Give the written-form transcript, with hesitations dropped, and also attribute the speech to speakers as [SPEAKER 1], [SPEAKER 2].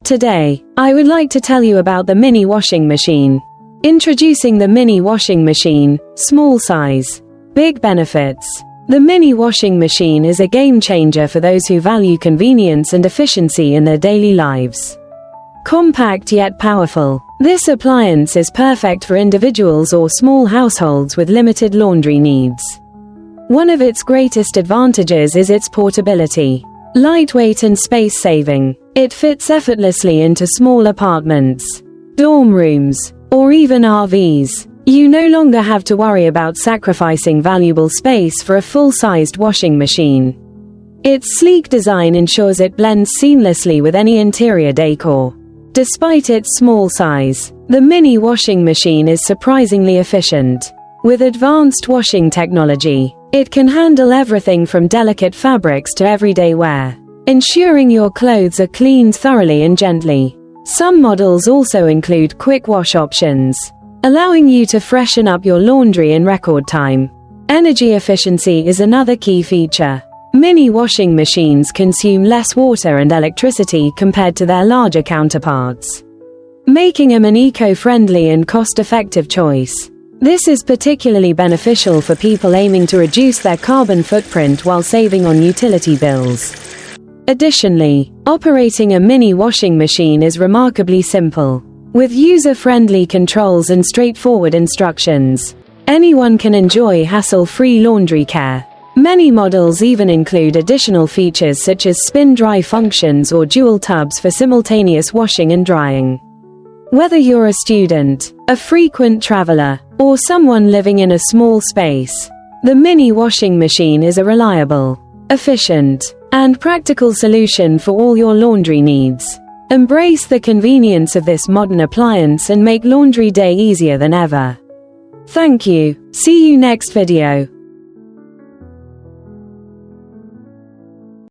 [SPEAKER 1] Today, I would like to tell you about the mini washing machine. Introducing the mini washing machine, small size, big benefits. The mini washing machine is a game changer for those who value convenience and efficiency in their daily lives. Compact yet powerful. This appliance is perfect for individuals or small households with limited laundry needs. One of its greatest advantages is its portability. Lightweight and space-saving. It fits effortlessly into small apartments, dorm rooms, or even RVs. You no longer have to worry about sacrificing valuable space for a full-sized washing machine. Its sleek design ensures it blends seamlessly with any interior decor. Despite its small size, the mini washing machine is surprisingly efficient. With advanced washing technology, it can handle everything from delicate fabrics to everyday wear, ensuring your clothes are cleaned thoroughly and gently. Some models also include quick wash options, allowing you to freshen up your laundry in record time. Energy efficiency is another key feature. Mini washing machines consume less water and electricity compared to their larger counterparts, making them an eco-friendly and cost-effective choice. This is particularly beneficial for people aiming to reduce their carbon footprint while saving on utility bills. Additionally, operating a mini washing machine is remarkably simple. With user-friendly controls and straightforward instructions, anyone can enjoy hassle-free laundry care. Many models even include additional features such as spin-dry functions or dual tubs for simultaneous washing and drying. Whether you're a student, a frequent traveler, or someone living in a small space, the mini washing machine is a reliable, efficient, and practical solution for all your laundry needs. Embrace the convenience of this modern appliance and make laundry day easier than ever. Thank you. See you next video.